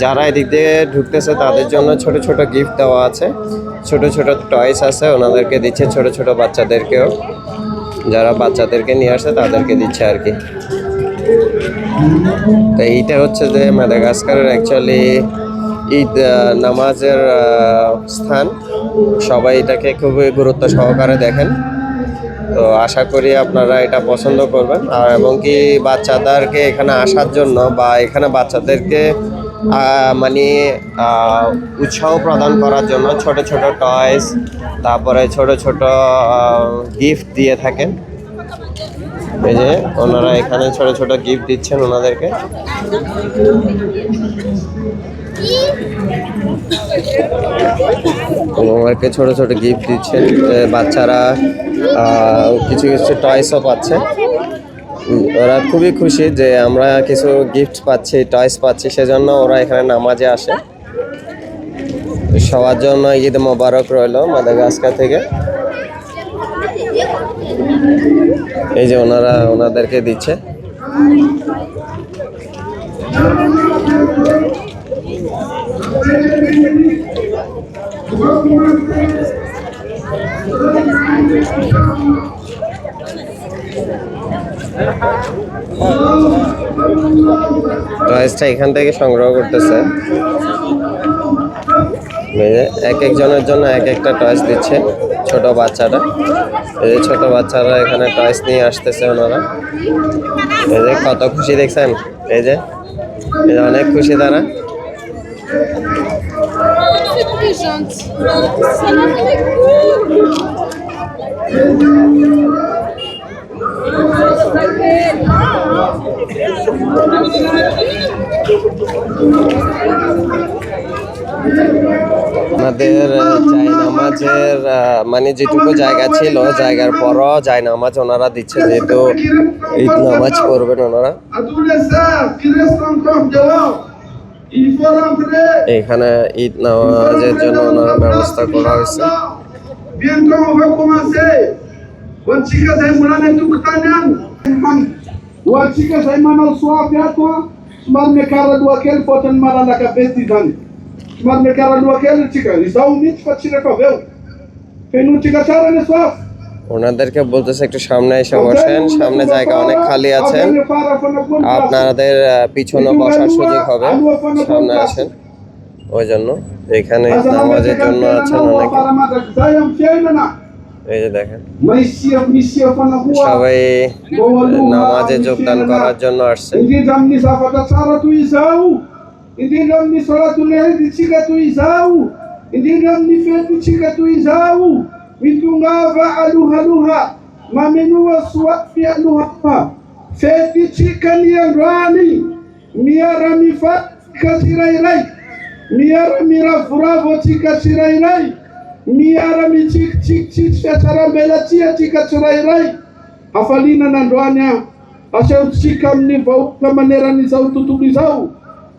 যারা এদিক দিয়ে ঢুকতেছে তাদের জন্য ছোট ছোট গিফট দেওয়া আছে, ছোট ছোট টয়স আছে, ওনাদেরকে দিচ্ছে, ছোট ছোট বাচ্চাদেরকেও, যারা বাচ্চাদেরকে নিয়ে আসে তাদেরকে দিচ্ছে আর কি। তো এইটা হচ্ছে যে মাদাগাস্কারের অ্যাকচুয়ালি ঈদ নামাজের স্থান। সবাই এটাকে খুবই গুরুত্ব সহকারে দেখেন। তো আশা করি আপনারা এটা পছন্দ করবেন। আর এবং কি বাচ্চাদেরকে এখানে আসার জন্য বা এখানে বাচ্চাদেরকে মানে উৎসাহ প্রদান করার জন্য ছোট ছোট টয়স, তারপরে ছোট ছোট গিফট দিয়ে থাকেন। এই যে ওনারা এখানে ছোট ছোট গিফট দিচ্ছেন ওনাদেরকে। ওনাদেরকে ছোট ছোট গিফট দিচ্ছেন, বাচ্চারা কিছু কিছু টয়সও পাচ্ছে। ওরা খুবই খুশি যে আমরা কিছু গিফট পাচ্ছি, টয়স পাচ্ছি, সেজন্য ওরা এখানে নামাজে আসে। সবার জন্য ঈদ মোবারক রইল মাদাগাস্কার থেকে। এই যে ওনারা ওনাদেরকে দিচ্ছে। টয়েসটা এখান থেকে সংগ্রহ করতেছে। এক একজনের জন্য এক একটা টয়েস দিচ্ছে ছোট বাচ্চারা। এই যে ছোট বাচ্চারা এখানে টয়েস নিয়ে আসতেছে ওনারা। এই যে কত খুশি দেখছেন, এই যে অনেক খুশি তারা। আমাদের জায়নামাজের মানে যেটুকু জায়গা ছিল, জায়গার পরও জায়নামাজ ওনারা দিচ্ছে, যেহেতু ঈদ নামাজ পড়বেন ওনারা। এখানে ঈদ নামাজের জন্য ওনারা ব্যবস্থা করা হয়েছে। ওনাদেরকে বলতেছে একটু সামনে এসে বসেন, সামনে জায়গা অনেক খালি আছে, আপনাদের পিছনে বসার সুযোগ হবে, সামনে আসেন। ওই জন্য এখানে নামাজের জন্য আছেন অনেকে। এই যে দেখেন সবাই নামাজে যোগদান করার জন্য আসছে। mitungava aluhaluha mamenua suafi aluha feti chikani andwani miara mifaka sirairai miara mirafuravo chika sirairai miara michik chik chik fesarambela chia chika sirairai hafalina nandwania asau chika mnivau kamanera ni sautu tulizau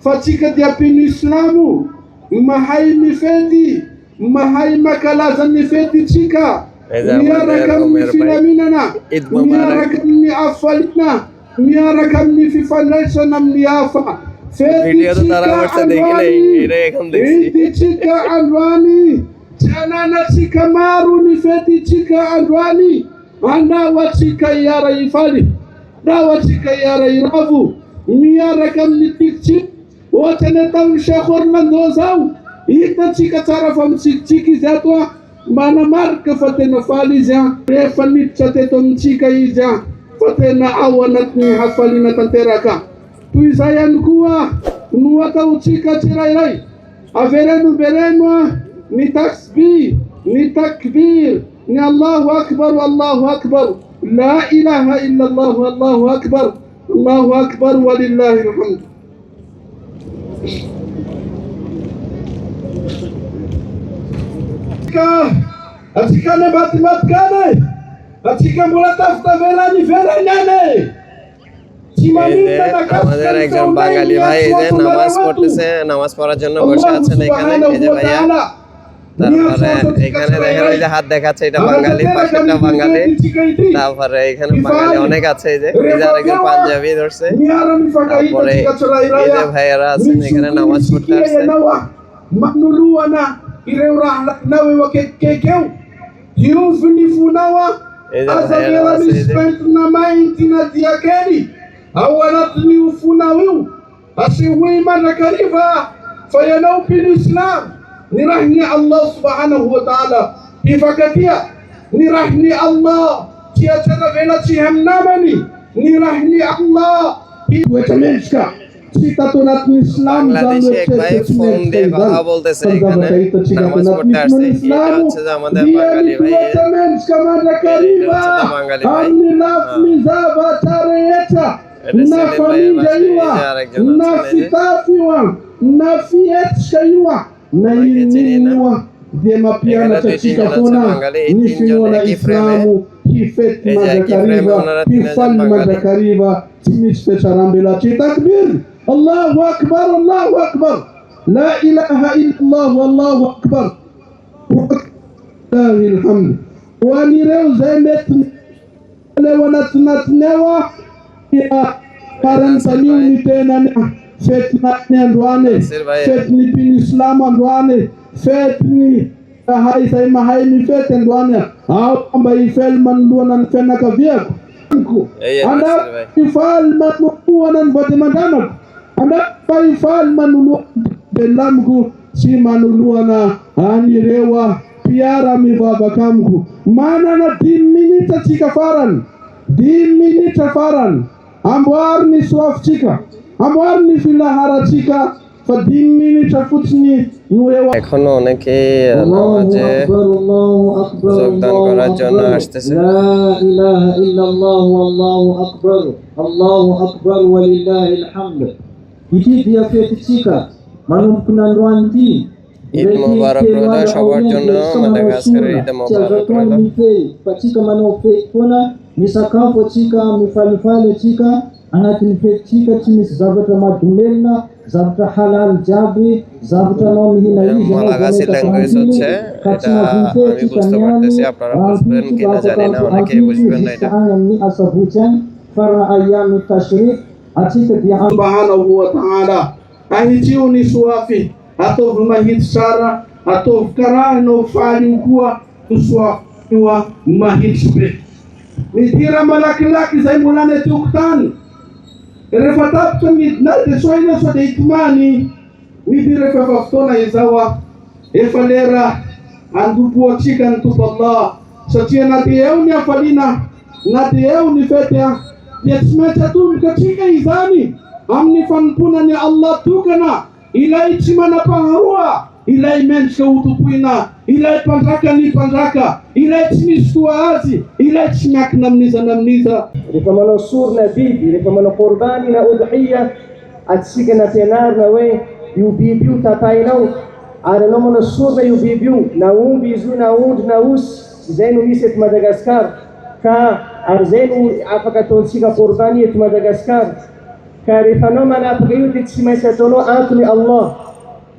fachika diapinu islamu mahai mifeti mahai makalaza nifeti chika miara kamni filaminana miara kamni afalina miara kamni fifanesa namniafa feti chika andwani chanana chika maru nifeti chika andwani anda wachika yara ifali dawa chika yara iravu miara kamni tikchi wote netam shekhor mandozau ita chika cara fam chiki zatwa mana marka fatena faliza refanit chateton chika ija fatena awanat ni hafalina tanteraka tuisayan kuwa nuata uchika chirairai averenu berenwa ni tasbih ni takbir ni Allahu akbar la ilaha illa Allah Allahu akbar walillahi alhamd. Atikane batimat kane atika mula tafta velani velanane আমাদের একজন বাঙালি ভাই এই যে নামাজ পড়তেছে, নামাজ পড়ার জন্য বসে আছেন এখানে। এই যে ভাইয়া তারপরে এখানে দেখেন ওই যে হাত দেখাচ্ছে, এটা বাঙালি, পাশেরটা বাঙালি। তারপরে এখানে বাঙালি অনেক আছে, এই যে আরেকজন পাঞ্জাবি ধরছে। তারপরে এই যে ভাইয়ারা আছেন এখানে নামাজ পড়তে আসছে। এই যে ভাইয়ারা আছে, এই যে nirahni Allah subhanahu wa ta'ala ifakatia nirahni Allah tia chana vela chi hamnamani nirahni Allah wetameshka চিতাতুনাত ইসলাম বাংলাদেশে এক ভাই ফোন দিয়ে কথা বলতেছে, এখানে নামাজ পড়তে আসছে। এটা হচ্ছে যে আমাদের বাঙালি ভাই, বাঙালি ভাই। nainua vyema pia na katika kona nishinua na Islamu kifeti madakariba kifalme madakariba timispe charambela takbir Allahu akbar la ilaha illa Allah wallahu akbar lillahi alhamd wanireu zemet lewana tunatnewa ya parantaliu ni tena fet na ndwane fet ni pin islam ndwane fet ni hai sai mahai ni fet ndwane au amba ifel man duanan fena ka viako anda ifal man duanan bademandana anda ifal man belamku si manuluana ani rewa piara mi baba kamku mana na diminita chikafaran diminita faran ambar ni swaf chika amwarni filaharatika fadimini tafutni nuewa এখনো অনেকে নামাজে যোগদান করার জন্য আসতেছে। লা ইলাহা ইল্লাল্লাহ আল্লাহু আকবার ওয়ালিল্লাহিল হামদ। Iti dia ketika manum kunandwanti Eid মোবারক রইল সবার জন্য, মাদাগাস্কারের ঈদ মোবারক রইল। Patika manofe kona misakapo chika mifalifale chika anatinfetika timis zabata madumena zabata halal jabi zabata nomihina hizi মালাগাসি ল্যাঙ্গুয়েজ হচ্ছে এটা, আমি বুঝতে পারতেছি, আপনারা বুঝবেন কিনা জানি না, অনেকেই বুঝবেন না এটা। ni asabujan fara ayami tashrik atika dia subhanahu wa ta'ala ahitiu ni suafi atov mahit sara atov karano fali kuwa tuswa mahit spe mitira malakilaki zaimulane tuktan refatabta midnate soina so de itmani midire fafaftona izawa efalera andupo chikan tupallah satia natiyeuni afalina natiyeuni fetia yasmeta tum katika izani amni fanpuna ni Allah tukana ilai chimana paharua ilai menska utupuina ilai pandraka ni pandraka ilai chimistua azi ilai chimak namniza rifamano sur na bibi rifamano qurbani na udhiya atsika na tenar na we yubibiu tatainau aranomo sur na yubibiu na umbi zu na und na us zenu miset Madagascar ka arzenu afakatontsika qurbani et Madagascar karifano mana apagayutit simaisatono antuni Allah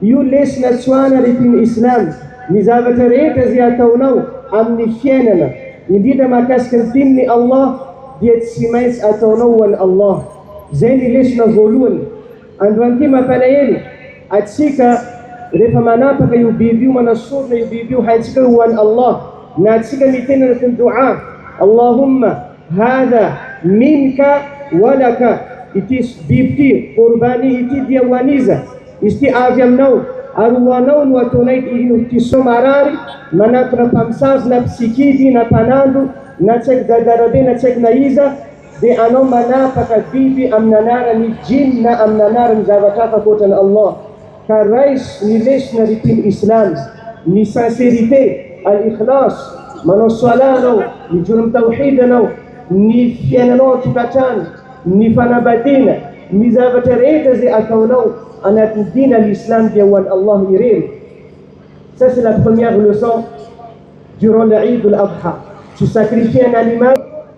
yu lesna tswana rifin Islam nizabatareta ziyataunau amni fienana indida makaskan timni Allah diet simais ataunawan Allah zeni lesna volun andwantima palayeli atsika rifa manapaka yubibiu manassurna yubibiu haitsika wan Allah na atsika mitena natin dua Allahumma hadha minka walaka itis bibti qurbani iti diawaniza isti avyamnau arwanau watonait inu tisomarari manatra pamsaz na psikidi na panandu na cek dadarabe na cek naiza de ano manapaka bibi amnanara ni jin na amnanara mzavataka kotan Allah karais ni lesh na ritin Islam ni sincerité al-ikhlas manosalano ni jurum tawhidano ni fianano tukatan ni fanabadina ni zavatareta zi akaunau anatudina l'islam diawan Allah irir. Ça c'est la première leçon durant l'Eid al-Adha. Tu sacrifies un animal,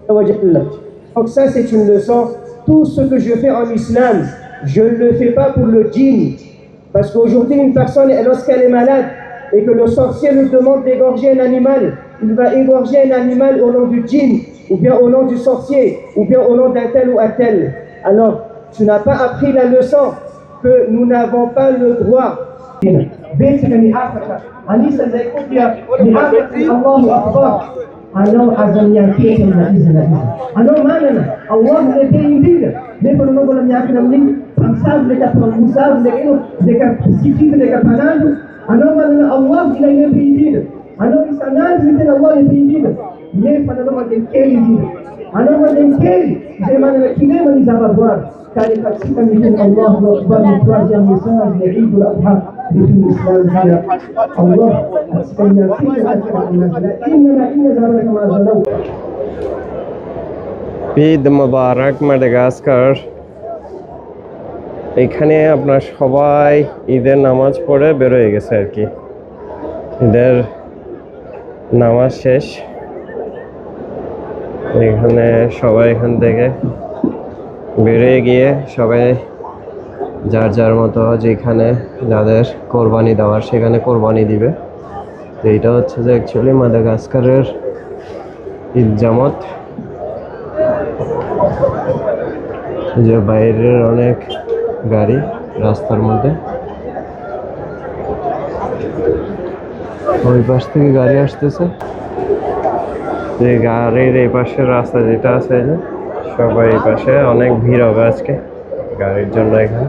donc ça c'est une leçon. Tout ce que je fais en islam, je ne le fais pas pour le djinn. Parce qu'aujourd'hui une personne, lorsqu'elle est malade, et que le sorcier lui demande d'égorger un animal, il va égorger un animal au nom du djinn, ou bien au nom du sorcier, ou bien au nom d'un tel ou un tel. Alors, tu n'as pas appris la leçon que nous n'avons pas le droit. Alors, Allah ne permit depois não vou minha filha nem pensar de que para usar de que sítio de que parado Allah bila ia permit ano sanan de Allah ia permit nem para não ter que ir ano tem que de maneira que nem mas abaguar kali katika mimi Allah akbar mtraja msana de Eid al-Adha في الإسلام هذا الله أسكن إننا زمانك ما زلوا ঈদ মোবারক মাদাগাস্কার। এখানে আপনার সবাই ঈদের নামাজ পড়ে বেরোয় গেছে আর কি। ঈদের নামাজ শেষ, এখানে সবাই এখান থেকে বেরিয়ে গিয়ে সবাই যার যার মতো যেখানে যাদের কোরবানি দেওয়ার সেখানে কোরবানি দিবে। তো এইটা হচ্ছে যে অ্যাকচুয়ালি মাদাগাস্কারের ঈদ জামাত। যে বাইরের অনেক গাড়ি রাস্তার মধ্যে, ওই পাশ থেকে গাড়ি আসতেছে। যে গাড়ির এই পাশের রাস্তা যেটা আছে, যে সবাই এই পাশে অনেক ভিড় হবে আজকে গাড়ির জন্য এখানে।